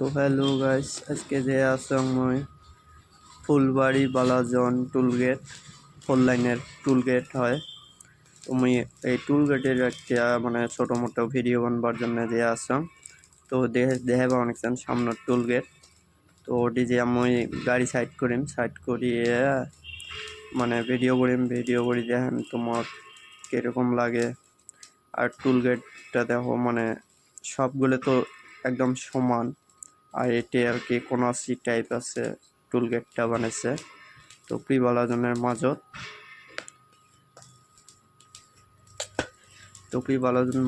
তো hello guys, আজকে যে আসং মই ফুলবাড়ি বালাজন টুলগেট 4 লাইনের টুলগেট হয়। তো মুই এই টুলগেটের একটা মানে ছোট মোটো ভিডিও বানবার জন্য যে আসং। তো দেখাবা অনেকজন সামনের টুলগেট। তো ডিজে আমি গাড়ি সাইড করিয়ে মানে ভিডিও করি দেখেন তোমার কিরকম লাগে। আর টুলগেটটা দেখো মানে সবগুলো তো একদম সমান, আর এটি আর কি কোনো সি টাইপ আছে টুলগেটটা বানাইছে টুকরি বালাজনের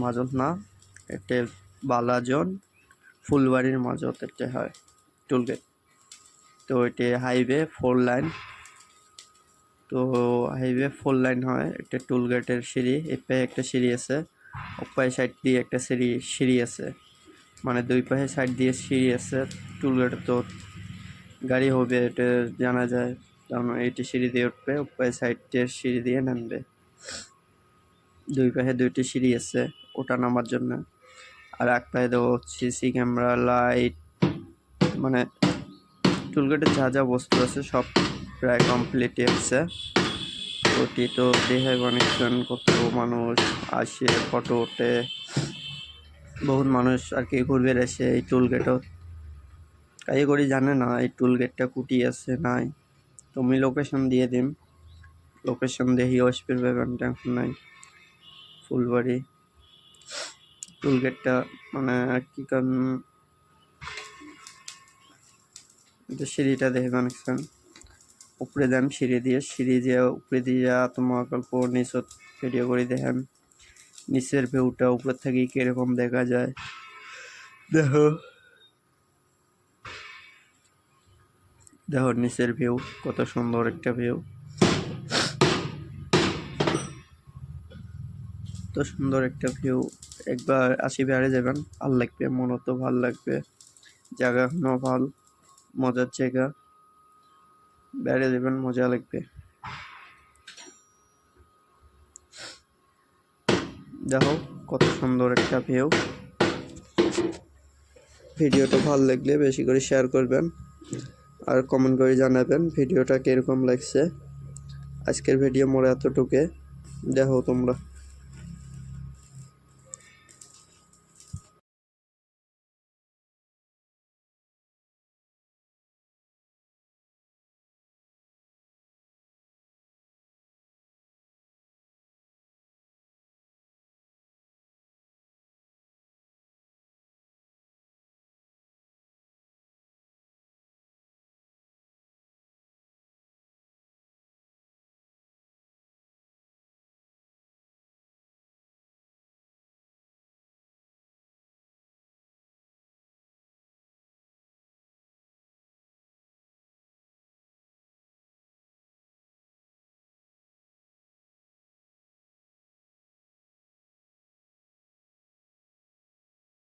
মাজত না, এতে বালাজন ফুলবাড়ির মাজত এতে হয় টুলগেট। তো এটি হাইওয়ে 4 লাইন, তো হাইওয়ে 4 লাইন হয়। এটা টুলগেটের সিঁড়ি, এপাশে একটা সিঁড়ি আছে, ওপাশে সাইড দিয়ে একটা সিঁড়ি আছে, মানে দুই পাশে সাইড দিয়ে সিঁড়ি আছে। টুলগেটে তো গাড়ি হবে এটা জানা যায়, কারণ এইটি সিঁড়ি দিয়ে উঠবে, ওপাশে সাইড দিয়ে সিঁড়ি দিয়ে নামবে। দুই পাশে দুইটি সিঁড়ি আছে ওটা নামার জন্য। আর এক পাশে দেবো সিসি ক্যামেরা, লাইট, মানে টুলগেটে যা যা বস্তু আছে সব প্রায় কমপ্লিটই আছে। ওটি তো দেখে অনেকজন কত মানুষ আসে, ফটো ওঠে, বহুত মানুষ আর কি ঘুরবে এসে এই টুলগেটও। কাজে করি জানে না এই টুলগেটটা কুটি আছে নাই, তুমি লোকেশন দিয়ে দিম, লোকেশন দেখি আসবে, টেনশন নাই। ফুলবাড়ি টুলগেটটা মানে কি কারণ সিঁড়িটা দেখবে অনেকজন উপরে দেন, সিঁড়ি দিয়ে উপরে দিয়ে তোমার গল্প নিচত ভিডিও করে দেখেন নিচের ভিউটা উপর থেকে কিরকম দেখা যায়। দেখো নিচের ভিউ কত সুন্দর একটা ভিউ, তো সুন্দর একটা ভিউ। একবার আসি বেড়ে যাবেন, ভাল লাগবে, মনে তো ভাল লাগবে, জায়গা ভাল, মজার জায়গা, বেড়ে যাবেন, মজা লাগবে। দেখো কত সুন্দর একটা ভিউ। ভিডিওটা ভালো লাগলে বেশি করে শেয়ার করবেন আর কমেন্ট করে জানাবেন ভিডিওটা কিরকম লাগছে। আজকের ভিডিও মোর এতটুকু, দেখো তোমরা।